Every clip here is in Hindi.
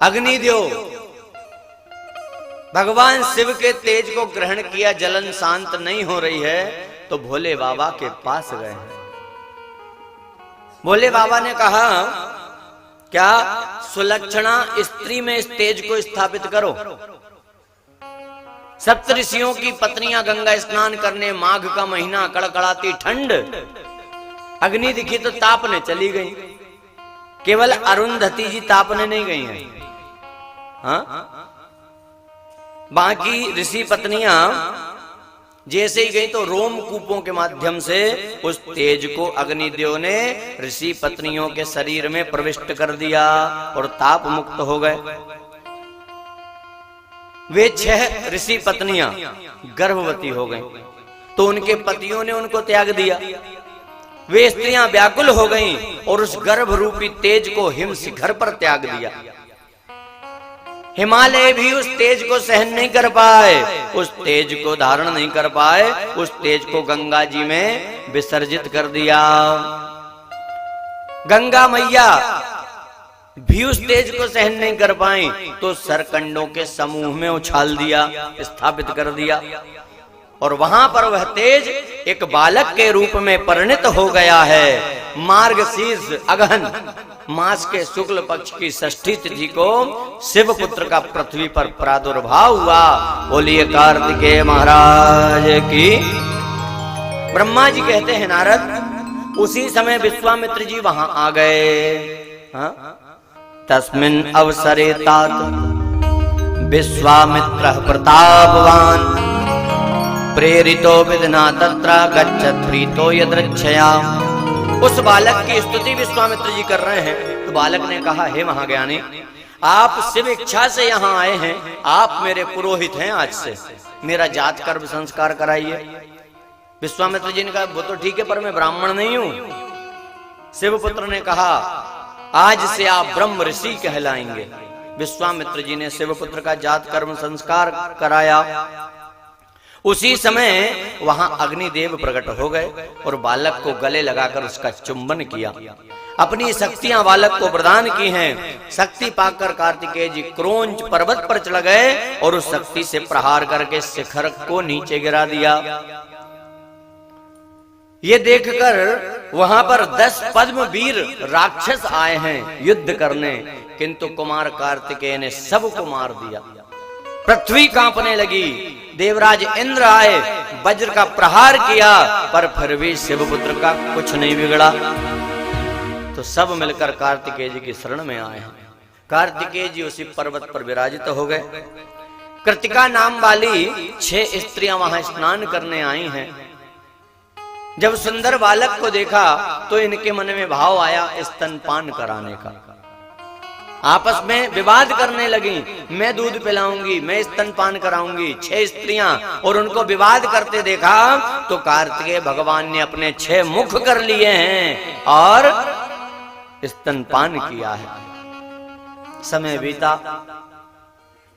अग्निदेव भगवान शिव के तेज को ग्रहण किया, जलन शांत नहीं हो रही है, तो भोले बाबा के पास गए। भोले बाबा ने कहा, क्या सुलक्षणा स्त्री में इस तेज को स्थापित करो। सप्तऋषियों की पत्नियां गंगा स्नान करने, माघ का महीना, कड़कड़ाती ठंड, अग्नि दिखी तो तापने चली गई। केवल अरुंधति जी तापने नहीं गई हैं। हाँ? बाकी ऋषि पत्नियां जैसे ही गई तो रोमकूपों के माध्यम से उस तेज को अग्निदेव ने ऋषि पत्नियों के शरीर में प्रविष्ट कर दिया और ताप मुक्त हो गए। वे 6 ऋषि पत्नियां गर्भवती हो गईं, तो उनके पतियों ने उनको त्याग दिया। वे स्त्रियां व्याकुल हो गईं और उस गर्भ रूपी तेज को हिम शिखर पर त्याग दिया। हिमालय भी उस तेज को सहन नहीं कर पाए, उस तेज को धारण नहीं कर पाए, उस तेज को गंगा जी में विसर्जित कर दिया। गंगा मैया भी उस तेज को सहन नहीं कर पाई, तो सरकंडों के समूह में उछाल दिया, स्थापित कर दिया, और वहां पर वह तेज एक बालक के रूप में परिणत हो गया है। मार्गशीर्ष अगहन मास के शुक्ल पक्ष की षष्ठी तिथि को शिव पुत्र का पृथ्वी पर प्रादुर्भाव हुआ। बोलिए कार्तिकेय महाराज की। ब्रह्मा जी कहते हैं, नारद, उसी समय विश्वामित्र जी वहां आ गए। तस्मिन् अवसरे तात विश्वामित्रः प्रतापवान् प्रेरितो विदना तत्र गच्छत् प्रीतो यदृच्छया। उस बालक की स्तुति विश्वामित्र जी कर रहे हैं, तो बालक ने कहा, हे महाज्ञानी, आप शिव इच्छा से यहाँ आए हैं, आप मेरे पुरोहित हैं, आज से मेरा जात कर्म संस्कार कराइए। विश्वामित्र जी ने कहा, वो तो ठीक है, पर मैं ब्राह्मण नहीं हूं। शिवपुत्र ने कहा, आज से आप ब्रह्म ऋषि कहलाएंगे। विश्वामित्र जी ने शिवपुत्र का जात कर्म संस्कार कराया। उसी समय वहां अग्निदेव प्रकट हो गए और बालक को गले लगाकर उसका चुंबन किया। अपनी शक्तियां बालक को प्रदान की हैं। शक्ति पाकर कार्तिकेय जी क्रोंच पर्वत पर चढ़ गए और उस शक्ति से प्रहार करके शिखर को नीचे गिरा दिया। ये देखकर वहां पर 10 पद्मवीर राक्षस आए हैं युद्ध करने, किंतु कुमार कार्तिकेय ने सबको मार दिया। पृथ्वी कांपने लगी। देवराज इंद्र आए, वज्र का प्रहार किया, पर फिर भी शिवपुत्र का कुछ नहीं बिगड़ा। तो सब मिलकर कार्तिकेय जी की शरण में आए हैं। कार्तिकेय जी उसी पर्वत पर विराजित हो गए। कृतिका नाम वाली 6 स्त्रियां वहां स्नान करने आई हैं। जब सुंदर बालक को देखा तो इनके मन में भाव आया स्तनपान कराने का। आपस में विवाद करने लगी, मैं दूध पिलाऊंगी, मैं स्तनपान कराऊंगी। 6 स्त्रियां, और उनको विवाद करते देखा तो कार्तिकेय भगवान ने अपने 6 मुख कर लिए हैं और स्तनपान किया है। समय बीता।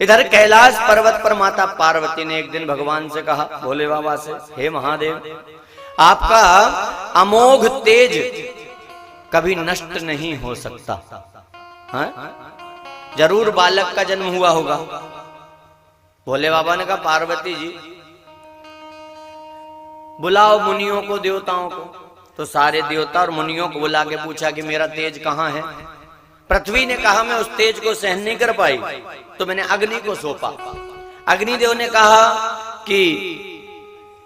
इधर कैलाश पर्वत पर माता पार्वती ने एक दिन भगवान से कहा, भोले बाबा से, हे महादेव, आपका अमोघ तेज कभी नष्ट नहीं हो सकता। हाँ? जरूर बालक का जन्म हुआ होगा। भोले बाबा ने कहा, पार्वती जी बुलाओ मुनियों को, देवताओं को। तो सारे देवता और मुनियों को बुला के पूछा कि मेरा तेज कहाँ है। पृथ्वी ने कहा, मैं उस तेज को सहन नहीं कर पाई, तो मैंने अग्नि को सौंपा। अग्निदेव ने कहा कि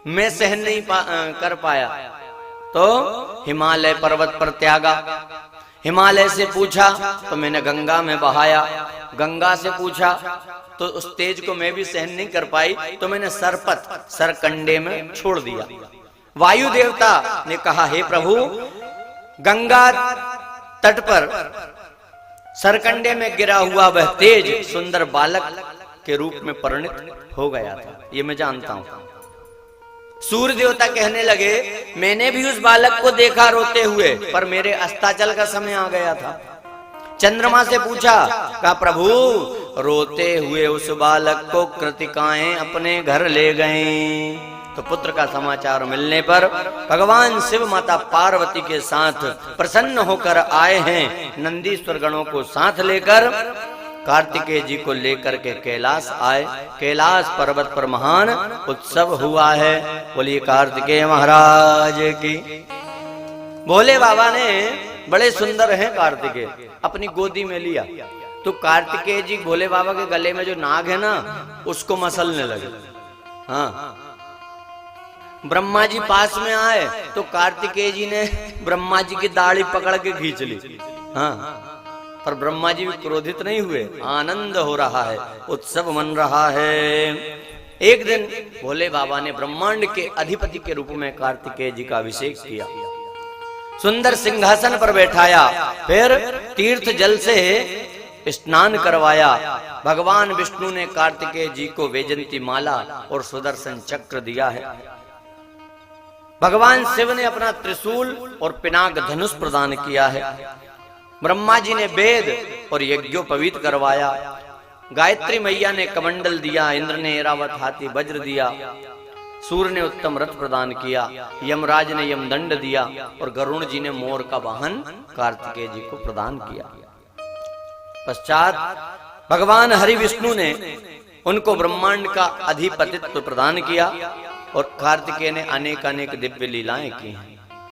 मैं सहन नहीं कर पाया, तो हिमालय पर्वत पर त्यागा। हिमालय से पूछा तो मैंने गंगा में बहाया। गंगा से पूछा तो उस तेज को मैं भी सहन नहीं कर पाई, तो मैंने सरपत, सरकंडे में छोड़ दिया। वायु देवता ने कहा, हे प्रभु, गंगा तट पर सरकंडे में गिरा हुआ वह तेज सुंदर बालक के रूप में परिणत हो गया था, ये मैं जानता हूं। सूर्य देवता कहने लगे, मैंने भी उस बालक को देखा रोते हुए, पर मेरे अस्ताचल का समय आ गया था। चंद्रमा से पूछा, कहा, प्रभु, रोते हुए उस बालक को कृतिकाएं अपने घर ले गए। तो पुत्र का समाचार मिलने पर भगवान शिव माता पार्वती के साथ प्रसन्न होकर आए हैं, नंदीश्वर गणों को साथ लेकर कार्तिकेय जी को लेकर के कैलाश आए। कैलाश पर्वत पर महान उत्सव हुआ है। बोलिए कार्तिकेय महाराज की। भोले बाबा ने, बड़े सुंदर हैं कार्तिकेय, अपनी गोदी में लिया तो कार्तिकेय जी भोले बाबा के गले में जो नाग है ना उसको मसलने लगे। हाँ, ब्रह्मा जी पास में आए तो कार्तिकेय जी ने ब्रह्मा जी की दाढ़ी पकड़ के खींच ली। हाँ, पर ब्रह्मा जी भी क्रोधित नहीं हुए, आनंद हो रहा है, उत्सव मन रहा है। एक दिन भोले बाबा ने ब्रह्मांड के अधिपति के रूप में कार्तिकेय जी का अभिषेक किया, सुंदर सिंहासन पर बैठाया, फिर तीर्थ जल से स्नान करवाया। भगवान विष्णु ने कार्तिकेय जी को वैजंती माला और सुदर्शन चक्र दिया है। भगवान शिव ने अपना त्रिशूल और पिनाक धनुष प्रदान किया है। ब्रह्मा जी ने वेद और यज्ञोपवीत करवाया। गायत्री मैया ने कमंडल दिया, इंद्र ने ऐरावत हाथी वज्र दिया, सूर्य ने उत्तम रथ प्रदान किया, यमराज ने यमदंड दिया और गरुण जी ने मोर का वाहन कार्तिकेय जी को प्रदान किया। पश्चात भगवान हरि विष्णु ने उनको ब्रह्मांड का अधिपतित्व प्रदान किया और कार्तिकेय ने अनेक अनेक दिव्य लीलाएं की हैं।